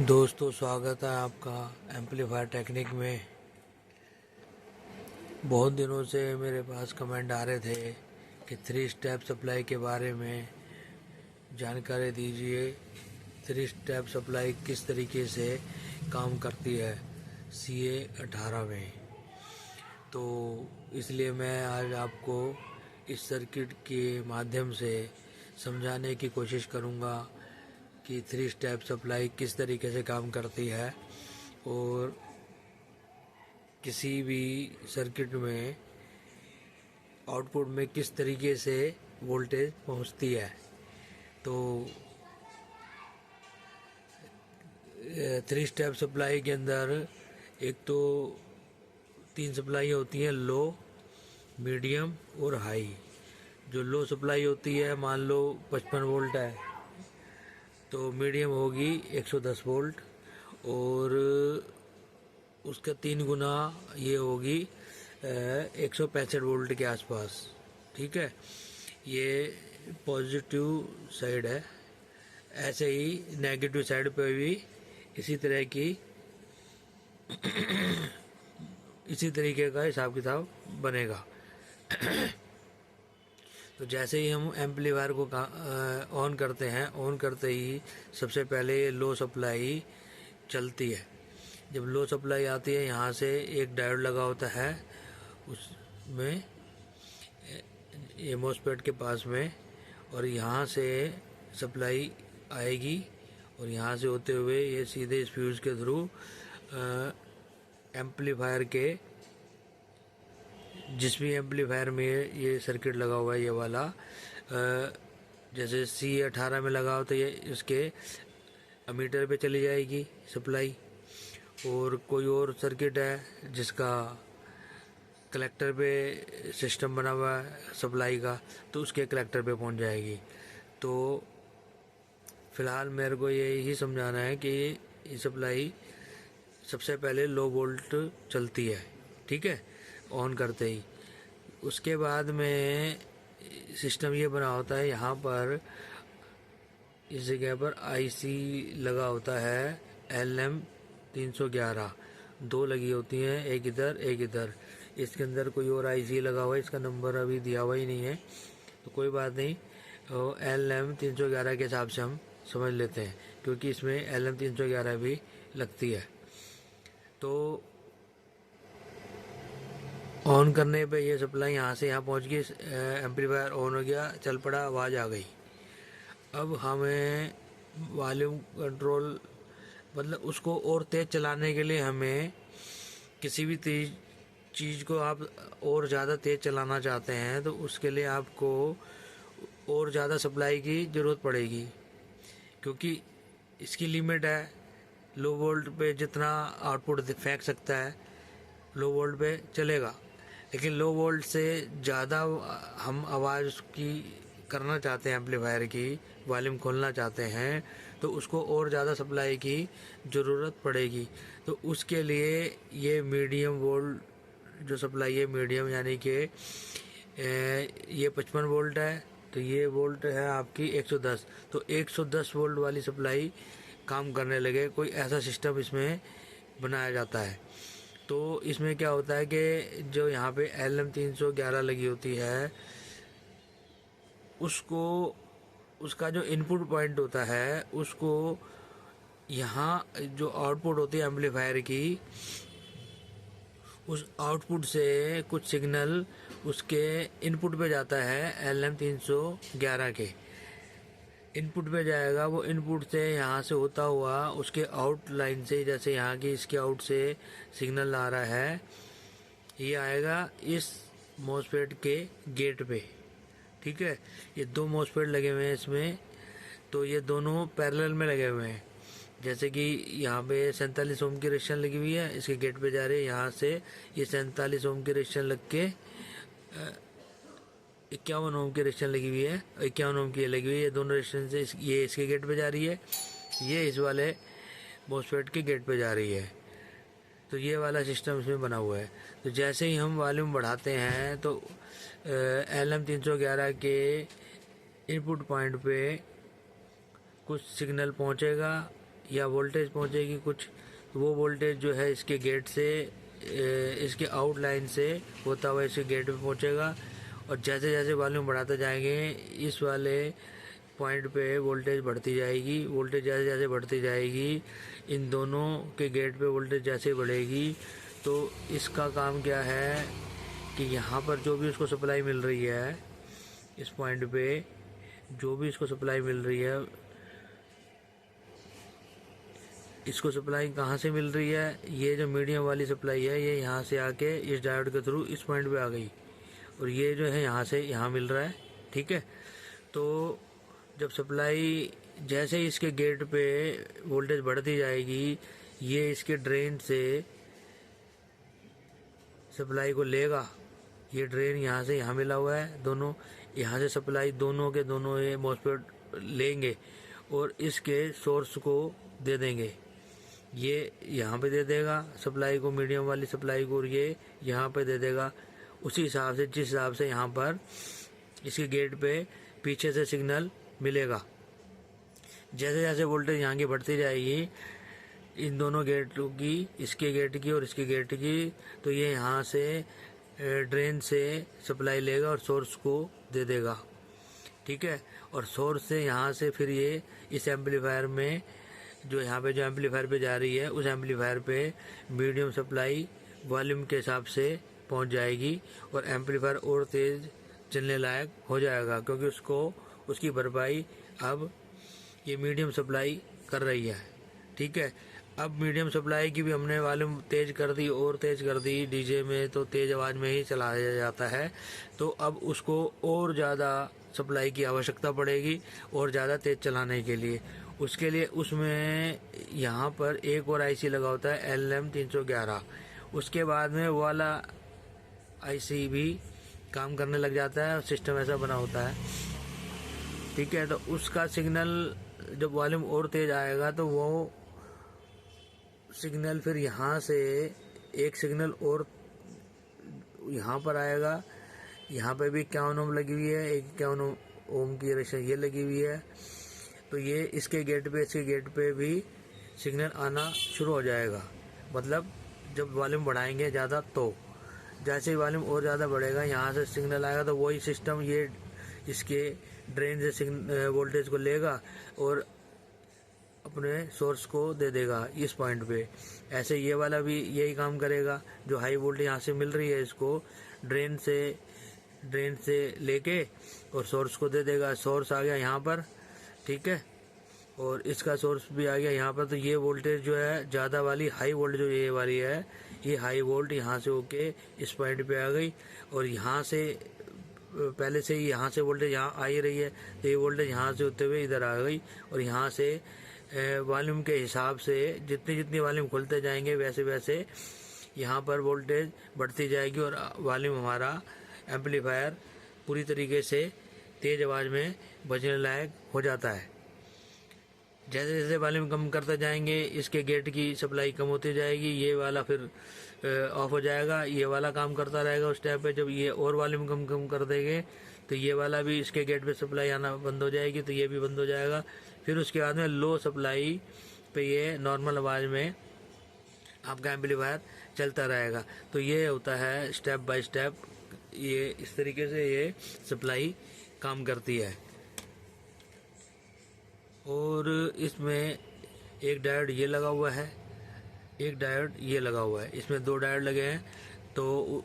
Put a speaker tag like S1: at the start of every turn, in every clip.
S1: दोस्तों, स्वागत है आपका एम्पलीफायर टेक्निक में। बहुत दिनों से मेरे पास कमेंट आ रहे थे कि 3 स्टेप सप्लाई के बारे में जानकारी दीजिए। 3 स्टेप सप्लाई किस तरीके से काम करती है CA18 में। तो इसलिए मैं आज आपको इस सर्किट के माध्यम से समझाने की कोशिश करूँगा कि 3 स्टेप सप्लाई किस तरीके से काम करती है और किसी भी सर्किट में आउटपुट में किस तरीके से वोल्टेज पहुंचती है। तो 3 स्टेप सप्लाई के अंदर एक तो 3 सप्लाई होती हैं, लो, मीडियम और हाई। जो लो सप्लाई होती है, मान लो 55 वोल्ट है, तो मीडियम होगी 110 वोल्ट और उसका 3 गुना ये होगी 165 वोल्ट के आसपास। ठीक है, ये पॉजिटिव साइड है। ऐसे ही नेगेटिव साइड पे भी इसी तरह की इसी तरीके का हिसाब किताब बनेगा। तो जैसे ही हम एम्पलीफायर को ऑन करते हैं, ऑन करते ही सबसे पहले ये लो सप्लाई चलती है। जब लो सप्लाई आती है, यहाँ से एक डायोड लगा होता है उसमें, ये मॉसफेट के पास में, और यहाँ से सप्लाई आएगी और यहाँ से होते हुए ये सीधे इस फ्यूज के थ्रू एम्पलीफायर के, जिस भी एम्पलीफायर में ये सर्किट लगा हुआ है, ये वाला जैसे CA18 में लगा हो तो ये इसके अमीटर पे चली जाएगी सप्लाई। और कोई और सर्किट है जिसका कलेक्टर पे सिस्टम बना हुआ है सप्लाई का, तो उसके कलेक्टर पे पहुंच जाएगी। तो फिलहाल मेरे को यही समझाना है कि ये सप्लाई सबसे पहले लो वोल्ट चलती है, ठीक है, ऑन करते ही। उसके बाद में सिस्टम ये बना होता है, यहाँ पर इस जगह पर IC लगा होता है LM311, 2 लगी होती हैं, एक इधर एक इधर। इसके अंदर कोई और IC लगा हुआ है, इसका नंबर अभी दिया हुआ ही नहीं है, तो कोई बात नहीं, LM311 के हिसाब से हम समझ लेते हैं, क्योंकि इसमें LM311 भी लगती है। तो ऑन करने पे ये सप्लाई यहाँ से यहाँ पहुँच गई, एम्पलीफायर ऑन हो गया, चल पड़ा, आवाज़ आ गई। अब हमें वॉल्यूम कंट्रोल, मतलब उसको और तेज़ चलाने के लिए हमें किसी भी चीज़ को आप और ज़्यादा तेज़ चलाना चाहते हैं तो उसके लिए आपको और ज़्यादा सप्लाई की ज़रूरत पड़ेगी, क्योंकि इसकी लिमिट है। लो वोल्ट पे जितना आउटपुट फेंक सकता है लो वोल्ट पे चलेगा, लेकिन लो वोल्ट से ज़्यादा हम आवाज़ की करना चाहते हैं, एम्पलीफायर की वॉल्यूम खोलना चाहते हैं, तो उसको और ज़्यादा सप्लाई की ज़रूरत पड़ेगी। तो उसके लिए ये मीडियम वोल्ट जो सप्लाई है, मीडियम यानी कि ये 55 वोल्ट है, तो ये वोल्ट है आपकी 110, तो 110 वोल्ट वाली सप्लाई काम करने लगे। कोई ऐसा सिस्टम इसमें बनाया जाता है। तो इसमें क्या होता है कि जो यहाँ पे LM311 लगी होती है, उसको, उसका जो इनपुट पॉइंट होता है, उसको यहाँ जो आउटपुट होती है एम्पलीफायर की, उस आउटपुट से कुछ सिग्नल उसके इनपुट पे जाता है। LM311 के इनपुट पे जाएगा, वो इनपुट से यहाँ से होता हुआ उसके आउट लाइन से, जैसे यहाँ की इसके आउट से सिग्नल आ रहा है, ये आएगा इस मॉसफेट के गेट पे। ठीक है, ये 2 मॉसफेट लगे हुए हैं इसमें, तो ये दोनों पैरेलल में लगे हुए हैं। जैसे कि यहाँ पे 47 ओम की रेजिस्टेंस लगी हुई है, इसके गेट पे जा रही है, यहाँ से ये 47 ओम की रेजिस्टेंस लग के 51 ओम की रेजिस्टेंस लगी हुई है, 51 ओम की लगी हुई है। ये दोनों रेजिस्टेंस ये इसके गेट पे जा रही है, ये इस वाले मॉसफेट के गेट पे जा रही है। तो ये वाला सिस्टम इसमें बना हुआ है। तो जैसे ही हम वॉल्यूम बढ़ाते हैं तो LM311 के इनपुट पॉइंट पे कुछ सिग्नल पहुंचेगा, या वोल्टेज पहुंचेगी कुछ, तो वो वोल्टेज जो है इसके गेट से, इसके आउटलाइन से होता हुआ इसके गेट पे पहुंचेगा। और जैसे जैसे वॉल्यूम बढ़ाते जाएंगे इस वाले पॉइंट पे वोल्टेज बढ़ती जाएगी। वोल्टेज जैसे जैसे बढ़ती जाएगी, इन दोनों के गेट पे वोल्टेज जैसे बढ़ेगी, तो इसका काम क्या है कि यहाँ पर जो भी उसको सप्लाई मिल रही है, इस पॉइंट पे जो भी इसको सप्लाई मिल रही है, इसको सप्लाई कहाँ से मिल रही है, ये जो मीडियम वाली सप्लाई है ये यहाँ से आके इस डायोड के थ्रू इस पॉइंट पे आ गई, और ये जो है यहाँ से यहाँ मिल रहा है। ठीक है, तो जब सप्लाई जैसे ही इसके गेट पे वोल्टेज बढ़ती जाएगी, ये इसके ड्रेन से सप्लाई को लेगा। ये ड्रेन यहाँ से यहाँ मिला हुआ है, दोनों यहाँ से सप्लाई दोनों के दोनों ये मॉस्फेट लेंगे और इसके सोर्स को दे देंगे। ये यहाँ पे दे देगा सप्लाई को, मीडियम वाली सप्लाई को, और ये यहाँ पे दे देगा। उसी हिसाब से जिस हिसाब से यहाँ पर इसके गेट पे पीछे से सिग्नल मिलेगा, जैसे जैसे वोल्टेज यहाँ की बढ़ती जाएगी इन दोनों गेटों की, इसके गेट की और इसके गेट की, तो ये यहाँ से ड्रेन से सप्लाई लेगा और सोर्स को दे देगा। ठीक है, और सोर्स से यहाँ से फिर ये इस एम्पलीफायर में जो यहाँ पे जो एम्पलीफायर पे जा रही है, उस एम्पलीफायर पे मीडियम सप्लाई वॉल्यूम के हिसाब से पहुँच जाएगी और एम्पलीफायर और तेज़ चलने लायक हो जाएगा, क्योंकि उसको उसकी भरपाई अब ये मीडियम सप्लाई कर रही है। ठीक है, अब मीडियम सप्लाई की भी हमने वॉल्यूम तेज़ कर दी और तेज़ कर दी। डीजे में तो तेज़ आवाज़ में ही चलाया जाता है, तो अब उसको और ज़्यादा सप्लाई की आवश्यकता पड़ेगी और ज़्यादा तेज़ चलाने के लिए। उसके लिए उसमें यहाँ पर एक और आईसी लगा होता है LM311। उसके बाद में वो वाला आईसी भी काम करने लग जाता है, सिस्टम ऐसा बना होता है। ठीक है, तो उसका सिग्नल जब वॉल्यूम और तेज़ आएगा तो वो सिग्नल फिर यहाँ से एक सिग्नल और यहाँ पर आएगा। यहाँ पे भी 51 ओम लगी हुई है, 51 ओम की रेजिस्टेंस ये लगी हुई है, तो ये इसके गेट पे, इसके गेट पे भी सिग्नल आना शुरू हो जाएगा। मतलब जब वॉल्यूम बढ़ाएंगे ज़्यादा, तो जैसे ही वॉल्यूम और ज़्यादा बढ़ेगा यहाँ से सिग्नल आएगा, तो वही सिस्टम ये इसके ड्रेन से वोल्टेज को लेगा और अपने सोर्स को दे देगा इस पॉइंट पे। ऐसे ये वाला भी यही काम करेगा। जो हाई वोल्टेज यहाँ से मिल रही है इसको ड्रेन से लेके और सोर्स को दे देगा। सोर्स आ गया यहाँ पर, ठीक है, और इसका सोर्स भी आ गया यहाँ पर। तो ये वोल्टेज जो है ज़्यादा वाली हाई वोल्टेज जो ये वाली है, ये हाई वोल्ट यहाँ से होके इस पॉइंट पे आ गई, और यहाँ से पहले से ही यहाँ से वोल्टेज यहाँ आ ही रही है, तो ये वोल्टेज यहाँ से होते हुए इधर आ गई। और यहाँ से वॉल्यूम के हिसाब से जितनी वॉल्यूम खुलते जाएंगे वैसे वैसे यहाँ पर वोल्टेज बढ़ती जाएगी और वॉल्यूम हमारा एम्पलीफायर पूरी तरीके से तेज़ आवाज़ में बजने लायक हो जाता है। जैसे जैसे वॉल्यूम कम करते जाएंगे इसके गेट की सप्लाई कम होती जाएगी, ये वाला फिर ऑफ हो जाएगा, ये वाला काम करता रहेगा। उस टाइम पे जब ये और वॉल्यूम कम कर देंगे तो ये वाला भी इसके गेट पे सप्लाई आना बंद हो जाएगी, तो ये भी बंद हो जाएगा। फिर उसके बाद में लो सप्लाई पे ये नॉर्मल आवाज़ में आपका एम्पलीफायर चलता रहेगा। तो ये होता है स्टेप बाय स्टेप, ये इस तरीके से ये सप्लाई काम करती है। और इसमें एक डायोड ये लगा हुआ है, एक डायोड ये लगा हुआ है, इसमें दो डायोड लगे हैं। तो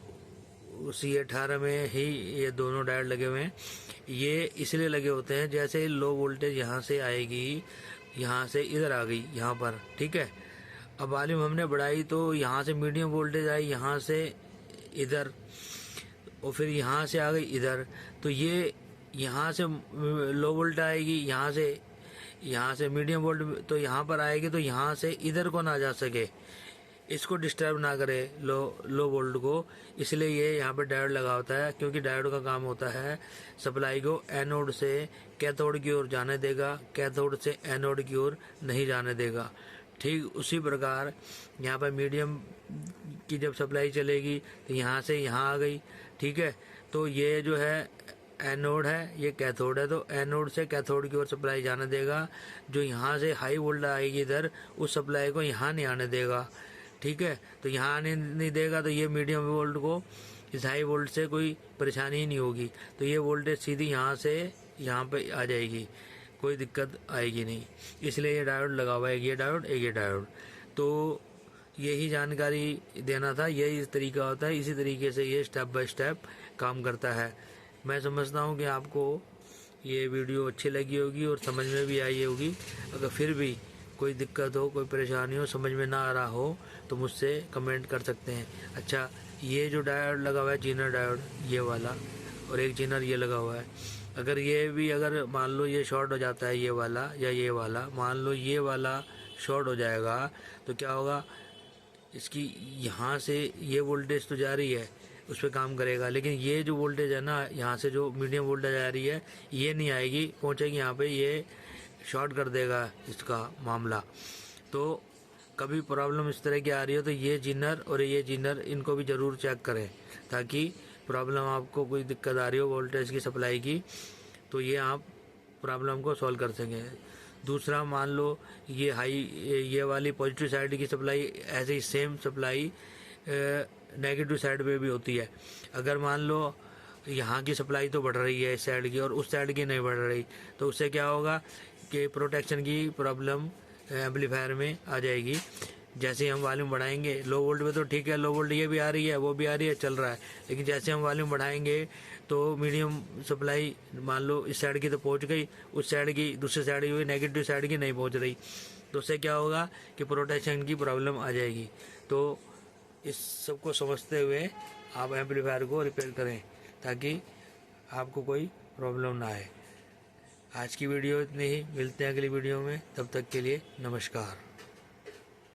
S1: C18 में ही ये दोनों डायोड लगे हुए हैं। ये इसलिए लगे होते हैं जैसे लो वोल्टेज यहाँ से आएगी, यहाँ से इधर आ गई यहाँ पर, ठीक है। अब वॉल्यूम हमने बढ़ाई तो यहाँ से मीडियम वोल्टेज आई यहाँ से इधर, और फिर यहाँ से आ गई इधर। तो ये यहाँ से लो वोल्ट आएगी, यहाँ से मीडियम वोल्ट तो यहाँ पर आएगी, तो यहाँ से इधर को ना जा सके, इसको डिस्टर्ब ना करे लो वोल्ट को। इसलिए ये यहाँ पर डायोड लगा होता है, क्योंकि डायोड का काम होता है सप्लाई को एनोड से कैथोड की ओर जाने देगा, कैथोड से एनोड की ओर नहीं जाने देगा। ठीक उसी प्रकार यहाँ पर मीडियम की जब सप्लाई चलेगी तो यहाँ से यहाँ आ गई, ठीक है। तो ये जो है एनोड है, ये कैथोड है, तो एनोड से कैथोड की ओर सप्लाई जाने देगा। जो यहाँ से हाई वोल्टेज आएगी इधर, उस सप्लाई को यहाँ नहीं आने देगा। ठीक है, तो यहाँ आने नहीं देगा तो ये मीडियम वोल्ट को इस हाई वोल्ट से कोई परेशानी ही नहीं होगी, तो ये वोल्टेज सीधी यहाँ से यहाँ पे आ जाएगी, कोई दिक्कत आएगी नहीं। इसलिए ये डायोड लगा हुआ है, ये डायोड एक ये डायोड। तो यही जानकारी देना था, यही इस तरीका होता है, इसी तरीके से ये स्टेप बाय स्टेप काम करता है। मैं समझता हूँ कि आपको ये वीडियो अच्छी लगी होगी और समझ में भी आई होगी। अगर फिर भी कोई दिक्कत हो, कोई परेशानी हो, समझ में ना आ रहा हो तो मुझसे कमेंट कर सकते हैं। अच्छा, ये जो डायोड लगा हुआ है जीनर डायोड, ये वाला, और एक जीनर ये लगा हुआ है, अगर ये भी अगर मान लो ये शॉर्ट हो जाता है, ये वाला या ये वाला, मान लो ये वाला शॉर्ट हो जाएगा तो क्या होगा, इसकी यहाँ से ये वोल्टेज तो जा रही है, उस पर काम करेगा, लेकिन ये जो वोल्टेज है ना, यहाँ से जो मीडियम वोल्टेज आ रही है, ये नहीं आएगी, पहुँचेगी यहाँ पे, ये शॉर्ट कर देगा इसका मामला। तो कभी प्रॉब्लम इस तरह की आ रही हो तो ये जीनर और ये जीनर, इनको भी ज़रूर चेक करें, ताकि प्रॉब्लम आपको कोई दिक्कत आ रही हो वोल्टेज की सप्लाई की, तो ये आप प्रॉब्लम को सॉल्व कर सकें। दूसरा, मान लो ये वाली पॉजिटिव साइड की सप्लाई, ऐसे ही सेम सप्लाई नेगेटिव साइड पे भी होती है। अगर मान लो यहाँ की सप्लाई तो बढ़ रही है इस साइड की और उस साइड की नहीं बढ़ रही, तो उससे क्या होगा कि प्रोटेक्शन की प्रॉब्लम एम्पलीफायर में आ जाएगी। जैसे ही हम वॉल्यूम बढ़ाएंगे, लो वोल्ट में तो ठीक है, लो वोल्ट ये भी आ रही है, वो भी आ रही है, चल रहा है, लेकिन जैसे हम वॉल्यूम बढ़ाएंगे तो मीडियम सप्लाई मान लो इस साइड की तो पहुंच गई, उस साइड की, दूसरी साइड की, नेगेटिव साइड की नहीं पहुंच रही, तो उससे क्या होगा कि प्रोटेक्शन की प्रॉब्लम आ जाएगी। तो इस सब को समझते हुए आप एम्पलीफायर को रिपेयर करें, ताकि आपको कोई प्रॉब्लम ना आए। आज की वीडियो इतनी ही, मिलते हैं अगली वीडियो में, तब तक के लिए नमस्कार।